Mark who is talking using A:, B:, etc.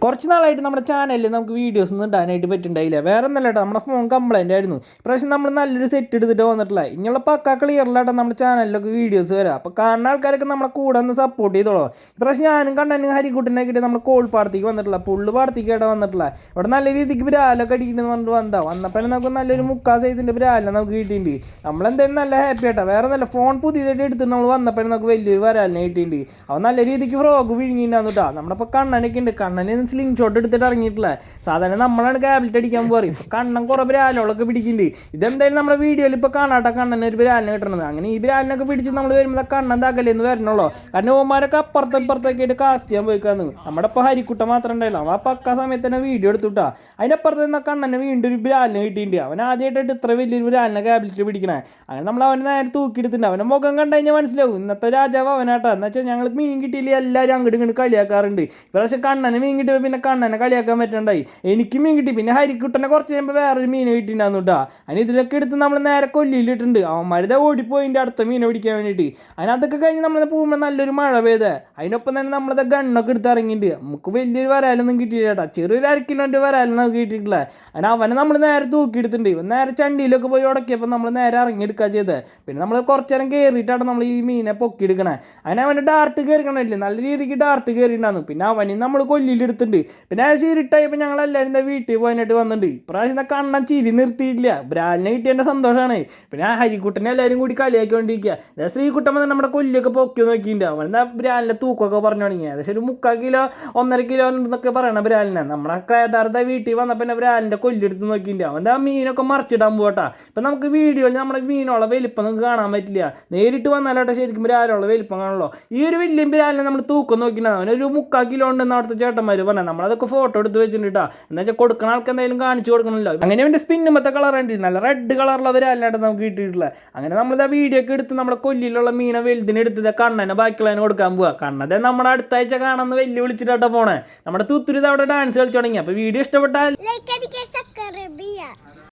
A: കുറച്ച് നാളായിട്ട് നമ്മുടെ ചാനലിൽ നമുക്ക് വീഡിയോസ് ഒന്നും ഇടാനായിട്ട് പറ്റുന്നുണ്ടായില്ല. വേറെ ഒന്നല്ല കേട്ടോ, നമ്മുടെ ഫോൺ കംപ്ലൈൻ്റ് ആയിരുന്നു. ഇപ്രാവശ്യം നമ്മൾ നല്ലൊരു സെറ്റ് എടുത്തിട്ട് വന്നിട്ടില്ല. ഇങ്ങനെയുള്ള പക്ക ക്ലിയറിലാട്ടോ നമ്മുടെ ചാനലിലൊക്കെ വീഡിയോസ് വരാം. അപ്പോൾ കാണുന്ന ആൾക്കാരൊക്കെ നമ്മളെ കൂടെ ഒന്ന് സപ്പോർട്ട് ചെയ്തോളൂ. ഇപ്രാവശ്യം ഞാനും കണ്ണനും ഹരിക്കുട്ടനെ കിട്ടി നമ്മൾ കോൾപ്പാടത്തേക്ക് വന്നിട്ടില്ല, പുള്ളു പാടത്തേക്കായിട്ട് വന്നിട്ടില്ല. ഇവിടെ നല്ല രീതിക്ക് ബ്രാലൊക്കെ അടിക്കണമെന്ന് പറഞ്ഞിട്ട് വന്നപ്പോൾ നമുക്ക് നല്ലൊരു മുക്കാൽ സൈസിൻ്റെ ബ്രാല നമുക്ക് കിട്ടിയിട്ടുണ്ട്. നമ്മളെന്തായാലും നല്ല ഹാപ്പി ആട്ടോ. വേറെ നല്ല ഫോൺ പുതിയതായിട്ട് എടുത്തിട്ട് നമ്മൾ വന്നപ്പോഴും നമുക്ക് വലിയൊരു വരാലിനെ കിട്ടിയിട്ടുണ്ട്. അവൻ നല്ല രീതിക്ക് ഫ്രോഗ് വിഴുങ്ങിയിട്ടുണ്ടാകും കേട്ടോ. നമ്മളിപ്പോൾ കണ്ണനൊക്കെ ഉണ്ട്, കണ്ണന് സ്ലിംഗ് ഷോട്ട് എടുത്തിട്ട് ഇറങ്ങിയിട്ടില്ല. സാധാരണ നമ്മളാണ് ക്യാബിലിറ്റ് അടിക്കാൻ പറയും. കണ്ണൻ കുറേ ബ്രാലുകളൊക്കെ പിടിക്കുന്നുണ്ട്. ഇതെന്തായാലും നമ്മുടെ വീഡിയോയിൽ ഇപ്പോൾ കാണാട്ടെ കണ്ണന് ഒരു ബ്രാലിനെ കിട്ടണത്. അങ്ങനെ ഈ ബ്രാലിനൊക്കെ പിടിച്ച് നമ്മൾ വരുമ്പോൾ കണ്ണൻ തകലെന്ന് വരണുള്ളൂ. കാരണം ഓമാരൊക്കെ അപ്പുറത്തേക്ക് ആയിട്ട് കാസ്റ്റ് ചെയ്യാൻ പോയിക്കാന്ന്. നമ്മുടെ ഇപ്പോൾ ഹരിക്കുട്ട മാത്രം ഉണ്ടായില്ല, അവൻ ആ പക്ക സമയത്ത് തന്നെ വീഡിയോ എടുത്തുട്ടാ. അതിനപ്പുറത്ത് നിന്ന് കണ്ണന് വീണ്ടും ഒരു ബ്രാലിനെ കിട്ടിയിട്ടുണ്ട്. അവൻ ആദ്യമായിട്ട് ഇത്ര വലിയൊരു ബ്രാലിനെ ക്യാബിലിറ്റ് പിടിക്കണേ. അങ്ങനെ നമ്മൾ അവനെ നേരെ തൂക്കിയെടുത്തിട്ടുണ്ട്. അവൻ്റെ മുഖം കണ്ടു കഴിഞ്ഞാൽ മനസ്സിലാവും ഇന്നത്തെ രാജാവ് അവനാട്ടാ. എന്ന് വെച്ചാൽ ഞങ്ങൾക്ക് മീൻ കിട്ടിയില്ല, എല്ലാവരും അങ്ങോട്ട് ഇങ്ങോട്ട് കളിയാക്കാറുണ്ട്. ഇപ്രാവശ്യം കണ്ണന് മീൻ കിട്ടിയപ്പോൾ പിന്നെ കണ്ണനെ കളിയാക്കാൻ പറ്റണ്ടായി. എനിക്ക് മീൻ കിട്ടി, പിന്നെ ഹരിക്കുട്ടനെ കുറച്ച് കഴിയുമ്പോൾ വേറൊരു മീനെ കിട്ടിയിട്ടുണ്ടാകുന്നു കേട്ടോ. അതിന് ഇതിലൊക്കെ എടുത്ത് നമ്മൾ നേരെ കൊല്ലിയിലിട്ടുണ്ട്. അവന്മാരുടെ ഓടിപ്പോയിൻ്റെ അടുത്ത മീനെ പിടിക്കാൻ വേണ്ടിയിട്ട്. അതിനകത്തൊക്കെ കഴിഞ്ഞ് നമ്മൾ പോകുമ്പോൾ നല്ലൊരു മഴ പെയ്ത് അതിനൊപ്പം തന്നെ നമ്മളത് ഗണ്ണൊക്കെ എടുത്ത് ഇറങ്ങിയിട്ട് നമുക്ക് വലിയൊരു വരാലൊന്നും കിട്ടിയില്ല കേട്ടോ. ചെറിയൊരു 1 കിലോൻ്റെ വരാലൊന്നും നമുക്ക് കിട്ടിയിട്ടില്ല. അതിന് അവനെ നമ്മൾ നേരെ തൂക്കിയെടുത്തിട്ടുണ്ട്. നേരെ ചണ്ടിയിലൊക്കെ പോയി ഉടക്കിയപ്പോൾ നമ്മൾ നേരെ ഇറങ്ങിയെടുക്കുക ചെയ്തത്. പിന്നെ നമ്മൾ കുറച്ച് നേരം കയറിയിട്ടാണ് നമ്മൾ ഈ മീനെ പൊക്കിയെടുക്കണേ. അതിന് അവൻ്റെ ഡാർട്ട് കയറിക്കണില്ലേ, നല്ല രീതിക്ക് ഡാർട്ട് കയറിയിട്ടുണ്ടായിരുന്നു. പിന്നെ അവനും നമ്മൾ കൊല്ലിയിലെടുത്തിട്ടുണ്ട്. പിന്നെ ഇരുട്ടായപ്പോൾ ഞങ്ങളെല്ലാവരും എന്താ വീട്ടിൽ പോയിട്ട് വന്നിട്ടുണ്ട്. ഇപ്രാവശ്യം കണ്ണൻ ചിരി നിർത്തിയിട്ടില്ല. ബ്രാലിനെ കിട്ടിയതിൻ്റെ സന്തോഷമാണ്. പിന്നെ ഹരിക്കുട്ടനെ എല്ലാവരും കൂടി കളിയാക്കിക്കൊണ്ടിരിക്കുക. ശ്രീകുട്ടൻ വന്ന് നമ്മുടെ കൊല്ലിയൊക്കെ പൊക്കി നോക്കിയിട്ടുണ്ട്. അവൻ എന്താ ബ്രാലിൻ്റെ തൂക്കമൊക്കെ പറഞ്ഞു തുടങ്ങി. ഏകദേശം ഒരു 3/4 കിലോ 1.5 കിലോ എന്നൊക്കെ പറയണ ബ്രാലിനെ. നമ്മുടെ യഥാർത്ഥ വീട്ടിൽ വന്നപ്പോൾ തന്നെ ബ്രാലിൻ്റെ കൊല്ലെടുത്ത് നോക്കിയിട്ടുണ്ട്. അവൻ്റെ ആ മീനൊക്കെ മറിച്ചിടാൻ പോകട്ടാ. ഇപ്പം നമുക്ക് വീഡിയോയിൽ നമ്മുടെ മീനുള്ള വലിപ്പം നമുക്ക് കാണാൻ പറ്റില്ല. നേരിട്ട് വന്നാലോട്ടെ ശരിക്കും ബ്രാലുള്ള വലിപ്പം കാണുള്ളൂ. ഈ ഒരു വലിയ ബ്രാലിനെ നമ്മൾ തൂക്കം നോക്കിയിട്ടുണ്ടാകും. അവനൊരു 3/4 കിലോ ഉണ്ടെന്ന് അവിടുത്തെ ചേട്ടന്മാർ പറഞ്ഞാൽ നമ്മളതൊക്കെ ഫോട്ടോ എടുത്ത് വെച്ചിട്ടുണ്ട് കേട്ടോ. എന്ന് വെച്ചാൽ കൊടുക്കണ ആൾക്ക് എന്തായാലും കാണിച്ചു കൊടുക്കണമല്ലോ. അങ്ങനെ അവൻ്റെ സ്പിന്നുമത്തെ കളർ ഉണ്ട്, നല്ല റെഡ് കളറുള്ള ബ്രാലിനായിട്ട് നമുക്ക് കിട്ടിയിട്ടില്ല. അങ്ങനെ നമ്മളിതാ വീഡിയോ ഒക്കെ എടുത്ത് നമ്മുടെ കൊല്ലിയിലുള്ള മീനെ വലുതിനെടുത്തത് കണ്ണനെ ബാക്കിയുള്ളതിനെ കൊടുക്കാൻ പോവുക. കണ്ണതെ നമ്മുടെ അടുത്ത ആഴ്ച കാണാമെന്ന് വെല്ലുവിളിച്ചിട്ടാട്ടോ പോണേ. നമ്മുടെ തുത്തുരുത് അവിടെ ഡാൻസ് കളിച്ചു തുടങ്ങി. അപ്പോൾ വീഡിയോ ഇഷ്ടപ്പെട്ടാൽ